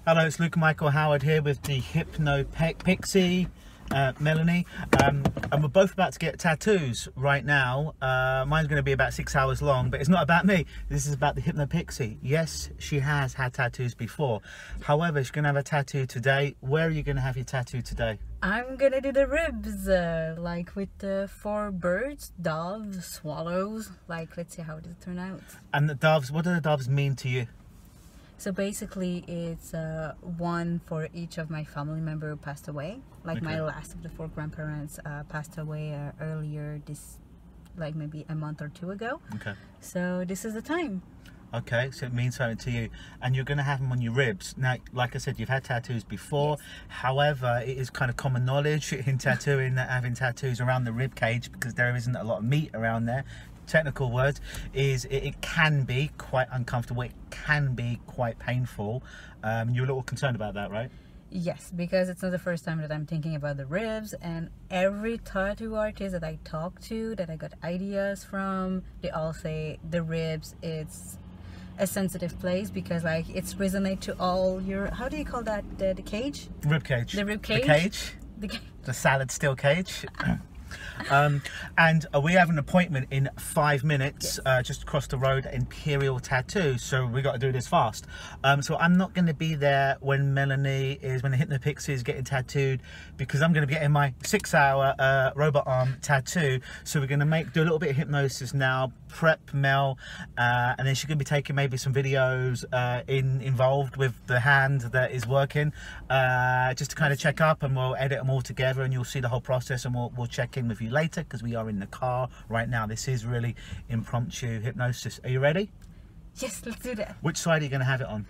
Hello, it's Luke Michael Howard here with the HypnoPixie, Melanie. And we're both about to get tattoos right now. Mine's going to be about 6 hours long, but it's not about me. This is about the HypnoPixie. Yes, she has had tattoos before. However, she's going to have a tattoo today. Where are you going to have your tattoo today? I'm going to do the ribs, like with the 4 birds, doves, swallows. Like, let's see how it turn out. And the doves, what do the doves mean to you? So basically it's one for each of my family member who passed away. Like my last of the 4 grandparents passed away earlier this, like maybe a month or 2 ago. Okay. So this is the time. Okay, so it means something to you, and you're going to have them on your ribs. Now, like I said, you've had tattoos before. Yes. However, it is kind of common knowledge in tattooing that having tattoos around the rib cage, because there isn't a lot of meat around there. Technical words is it can be quite uncomfortable. It can be quite painful. You're a little concerned about that, right? Yes, because it's not the first time that I'm thinking about the ribs, and every tattoo artist that I talk to, that I got ideas from, they all say the ribs, it's a sensitive place because like it's resonate to all your, how do you call that, the cage? Rib cage. The rib cage? The cage. The salad steel cage. And we have an appointment in 5 minutes. Yes. Just across the road at Imperial Tattoo, so we got to do this fast. So I'm not going to be there when the HypnoPixie is getting tattooed, because I'm going to be getting my 6-hour robot arm tattoo. So we're going to do a little bit of hypnosis now, prep Mel, and then she's going to be taking maybe some videos involved with the hand that is working, just to kind of check up, and we'll edit them all together, and you'll see the whole process, and we'll check in with you later, because we are in the car right now. This is really impromptu hypnosis. Are you ready? Yes, let's do that. Which side are you going to have it on?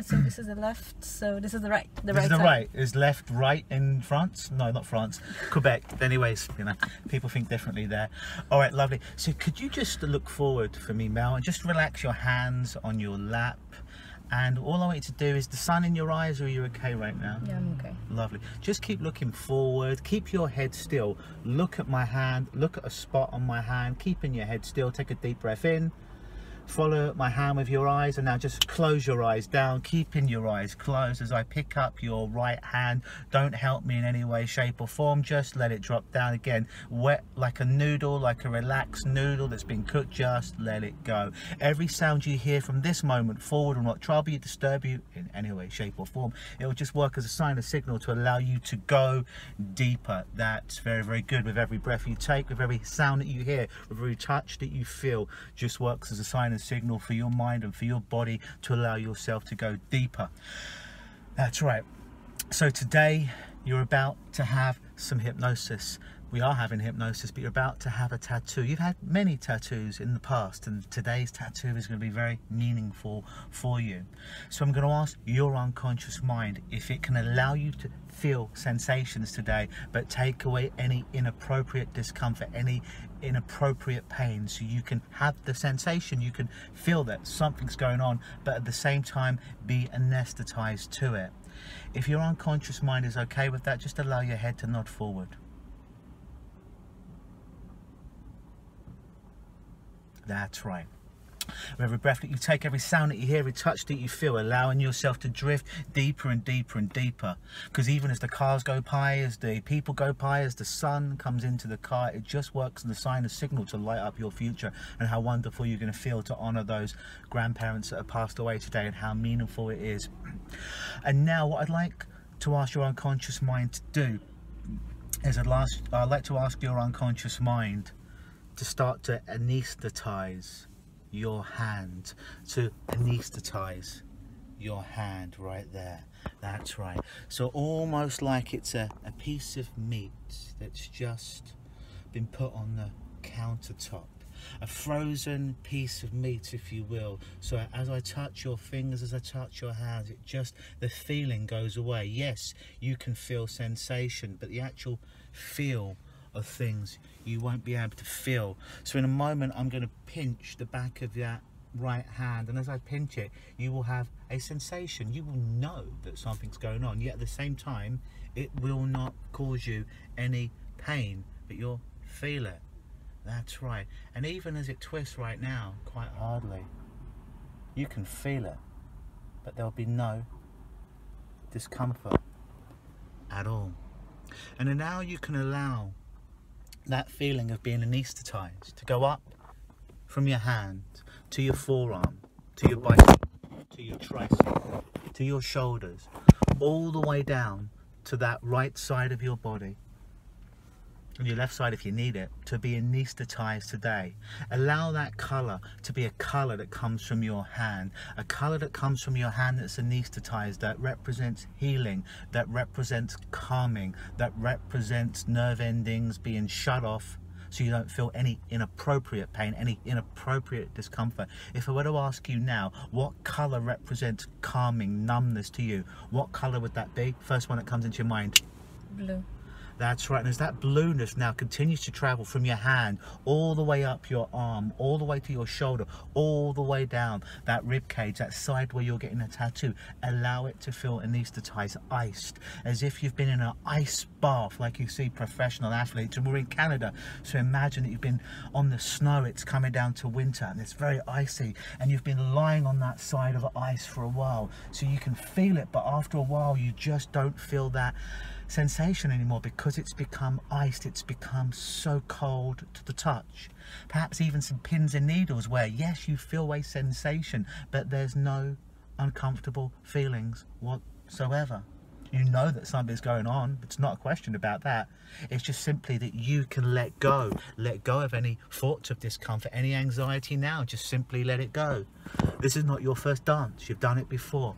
So this is the left, so this is the right. This is the right. Is left right in France? No, not France. Quebec. Anyways, you know, people think differently there. All right, lovely. So could you just look forward for me, Mel, and just relax your hands on your lap? And all I want you to do is the sun in your eyes, or are you okay right now? Yeah, I'm okay. Lovely. Just keep looking forward. Keep your head still. Look at my hand. Look at a spot on my hand. Keeping your head still. Take a deep breath in. Follow my hand with your eyes, and now just close your eyes down, keeping your eyes closed as I pick up your right hand. Don't help me in any way, shape or form, just let it drop down again. Wet like a noodle, like a relaxed noodle that's been cooked, just let it go. Every sound you hear from this moment forward will not trouble you, disturb you in any way, shape or form. It will just work as a sign, a signal to allow you to go deeper. That's very, very good. With every breath you take, with every sound that you hear, with every touch that you feel, just works as a sign and signal for your mind and for your body to allow yourself to go deeper. That's right. So today you're about to have some hypnosis. We are having hypnosis, but you're about to have a tattoo. You've had many tattoos in the past, and today's tattoo is going to be very meaningful for you. So I'm going to ask your unconscious mind if it can allow you to feel sensations today, but take away any inappropriate discomfort, any inappropriate pain, so you can have the sensation, you can feel that something's going on, but at the same time be anesthetized to it. If your unconscious mind is okay with that, just allow your head to nod forward. That's right. With every breath that you take, every sound that you hear, every touch that you feel, allowing yourself to drift deeper and deeper and deeper. Because even as the cars go by, as the people go by, as the sun comes into the car, it just works as a sign, a signal to light up your future, and how wonderful you're going to feel to honour those grandparents that have passed away today, and how meaningful it is. And now what I'd like to ask your unconscious mind to do is I'd like to ask your unconscious mind to start to anesthetize your hand, to anesthetize your hand right there. That's right. So almost like it's a piece of meat that's just been put on the countertop, a frozen piece of meat, if you will. So as I touch your fingers, as I touch your hands, the feeling goes away. Yes, you can feel sensation, but the actual feel of things you won't be able to feel. So in a moment I'm going to pinch the back of that right hand, and as I pinch it, you will have a sensation. You will know that something's going on, yet at the same time it will not cause you any pain, but you'll feel it. That's right. And even as it twists right now quite hardly, you can feel it, but there'll be no discomfort at all. And then now you can allow that feeling of being anesthetized to go up from your hand to your forearm, to your bicep, to your tricep, to your shoulders, all the way down to that right side of your body, and your left side if you need it, to be anesthetized today. Allow that color to be a color that comes from your hand, a color that comes from your hand that's anesthetized, that represents healing, that represents calming, that represents nerve endings being shut off so you don't feel any inappropriate pain, any inappropriate discomfort. If I were to ask you now, what color represents calming, numbness to you, what color would that be? First one that comes into your mind. Blue. That's right, and as that blueness now continues to travel from your hand all the way up your arm, all the way to your shoulder, all the way down that rib cage, that side where you're getting a tattoo, allow it to feel anesthetized, iced, as if you've been in an ice bath like you see professional athletes. And we're in Canada, so imagine that you've been on the snow, it's coming down to winter and it's very icy, and you've been lying on that side of ice for a while, so you can feel it, but after a while you just don't feel that sensation anymore because it's become iced, it's become so cold to the touch. Perhaps even some pins and needles where yes, you feel a sensation, but there's no uncomfortable feelings whatsoever. You know that something's going on. It's not a question about that. It's just simply that you can let go of any thoughts of discomfort, any anxiety now. Just simply let it go. This is not your first dance. You've done it before.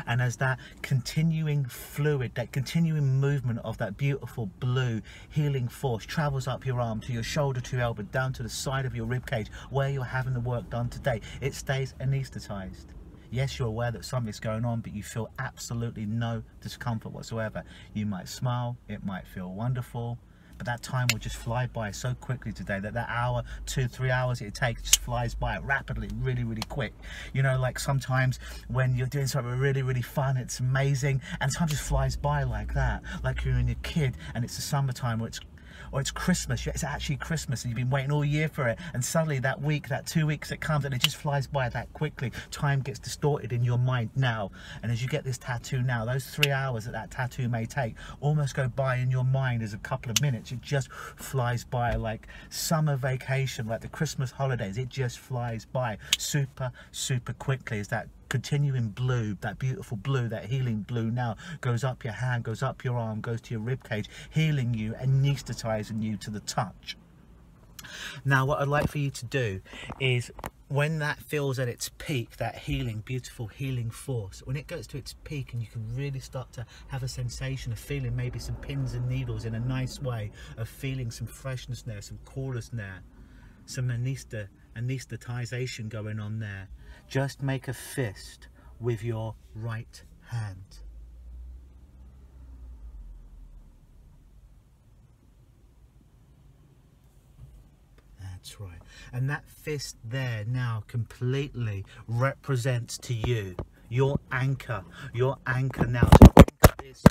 And as that continuing fluid, that continuing movement of that beautiful blue healing force travels up your arm to your shoulder, to your elbow, down to the side of your rib cage where you're having the work done today, it stays anesthetized. Yes, you're aware that something's going on, but you feel absolutely no discomfort whatsoever. You might smile, it might feel wonderful, but that time will just fly by so quickly today that hour, 2-3 hours it takes just flies by rapidly, really quick. You know, like sometimes when you're doing something really fun, it's amazing, and time just flies by like that, like you're in a kid and it's the summertime, or it's Christmas, it's actually Christmas and you've been waiting all year for it, and suddenly that week, that 2 weeks it comes and it just flies by that quickly. Time gets distorted in your mind now, and as you get this tattoo now, those 3 hours that tattoo may take almost go by in your mind as a couple of minutes. It just flies by like summer vacation, like the Christmas holidays. It just flies by super quickly as that continuing blue, that beautiful blue, that healing blue now goes up your hand, goes up your arm, goes to your rib cage, healing you, anesthetizing you to the touch. Now what I'd like for you to do is, when that feels at its peak, that healing, beautiful healing force, when it goes to its peak and you can really start to have a sensation of feeling maybe some pins and needles in a nice way, of feeling some freshness there, some coolness there, some anesthetization going on there, just make a fist with your right hand. That's right. And that fist there now completely represents to you your anchor now to anchor this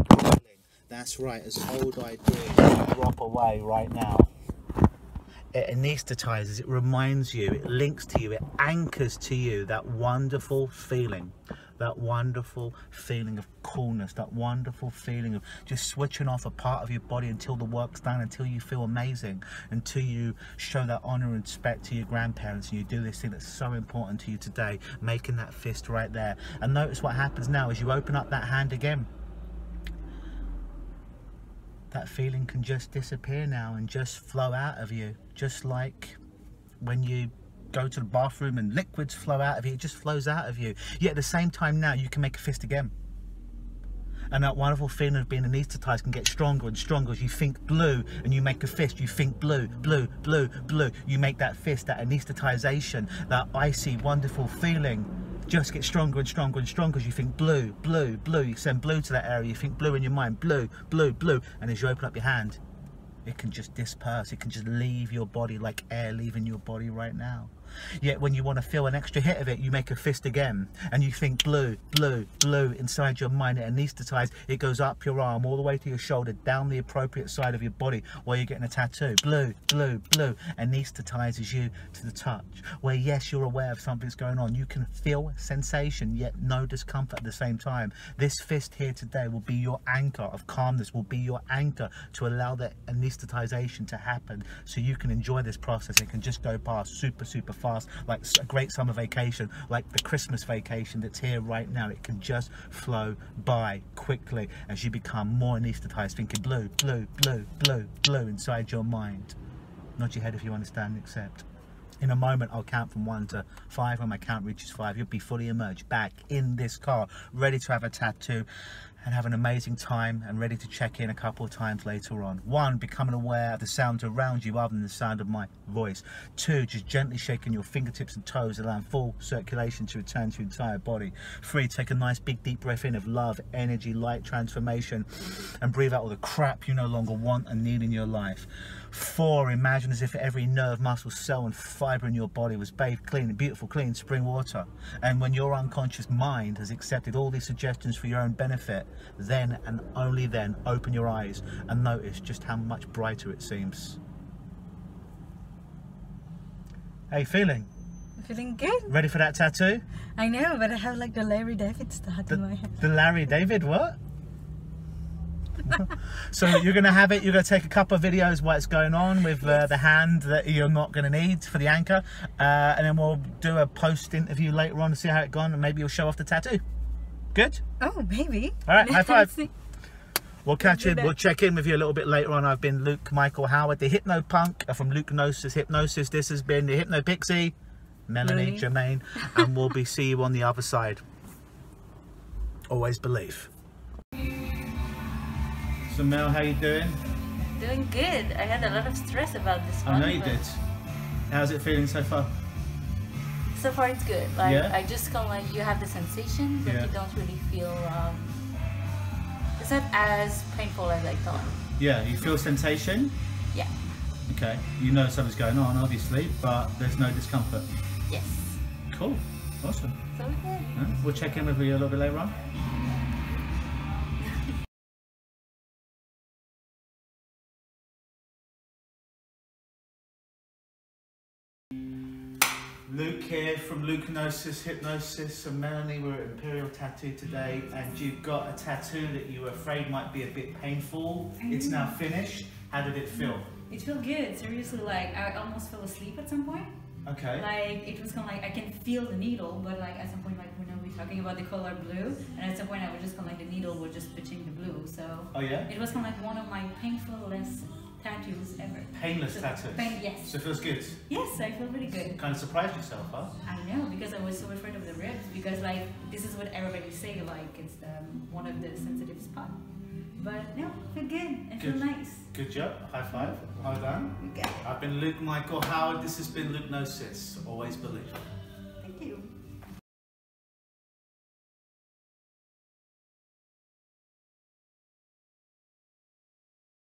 wonderful feeling. That's right, as old ideas drop away right now. It anesthetizes, it reminds you, it links to you, it anchors to you that wonderful feeling of coolness, that wonderful feeling of just switching off a part of your body until the work's done, until you feel amazing, until you show that honor and respect to your grandparents, and you do this thing that's so important to you today, making that fist right there. And notice what happens now as you open up that hand again. That feeling can just disappear now and just flow out of you, just like when you go to the bathroom and liquids flow out of you, it just flows out of you. Yet at the same time now you can make a fist again, and that wonderful feeling of being anesthetized can get stronger and stronger as you think blue and you make a fist. You think blue, you make that fist, that anesthetization, that icy wonderful feeling just get stronger and stronger and stronger as you think blue. You send blue to that area, you think blue in your mind, blue, and as you open up your hand, it can just disperse, it can just leave your body like air leaving your body right now. Yet when you want to feel an extra hit of it, you make a fist again, and you think blue, blue, blue inside your mind. It anesthetizes. It goes up your arm, all the way to your shoulder, down the appropriate side of your body where you're getting a tattoo. Blue, blue, blue, anesthetizes you to the touch. Where yes, you're aware of something's going on. You can feel sensation, yet no discomfort at the same time. This fist here today will be your anchor of calmness, will be your anchor to allow that anesthetization to happen, so you can enjoy this process. It can just go past super, super fast, like a great summer vacation, like the Christmas vacation that's here right now. It can just flow by quickly as you become more anesthetized, thinking blue, blue, blue, blue, blue inside your mind. Nod your head if you understand and accept. In a moment, I'll count from 1 to 5. When my count reaches 5, you'll be fully immersed back in this car, ready to have a tattoo and have an amazing time, and ready to check in a couple of times later on. 1, becoming aware of the sounds around you rather than the sound of my voice. 2, just gently shaking your fingertips and toes, allowing full circulation to return to your entire body. 3, take a nice big deep breath in of love, energy, light, transformation, and breathe out all the crap you no longer want and need in your life. 4, imagine as if every nerve, muscle, cell and fibre in your body was bathed clean in beautiful, clean spring water. And when your unconscious mind has accepted all these suggestions for your own benefit, then and only then open your eyes and notice just how much brighter it seems. How you feeling? I'm feeling good. Ready for that tattoo? I know, but I have like the Larry David start in my head. The Larry David what? So you're going to have it, you're going to take a couple of videos while it's going on with the hand that you're not going to need for the anchor, and then we'll do a post interview later on to see how it gone, and maybe you'll show off the tattoo. Good? Oh, maybe. All right, high five. We'll catch you, we'll check in with you a little bit later on. I've been Luke Michael Howard, the Hypnopunk from Hypnosis. This has been the HypnoPixie, Melanie, Jermaine, and we'll see you on the other side. Always believe. So Mel, how you doing? Doing good. I had a lot of stress about this one. I know you did. How's it feeling so far? So far it's good. Like yeah? I just kind of like, you have the sensation, but you don't really feel, it's not as painful as I thought. Yeah, you feel sensation? Yeah. Okay, you know something's going on obviously, but there's no discomfort? Yes. Cool, awesome. So we're good. We'll check in with you a little bit later on. Luke here from Hypnosis, and Melanie, we're at Imperial Tattoo today, and you've got a tattoo that you were afraid might be a bit painful. It's now finished. How did it feel? It felt good. Seriously, like I almost fell asleep at some point. Okay. Like it was kind of like I can feel the needle, but like at some point, like when we're talking about the color blue, and at some point I was just kind of like the needle was just pitching the blue. So oh yeah. It was kind of like one of my painful-less tattoos ever. Painless tattoos? Yes. So it feels good? Yes, I feel really good. Kind of surprised yourself, huh? I know, because I was so afraid of the ribs, because like, this is what everybody say, like, it's one of the sensitive spots. But no, I feel good. I feel nice. Good job. High five. Well done. Okay. I've been Luke Michael Howard. This has been Hypnosis. Always believe.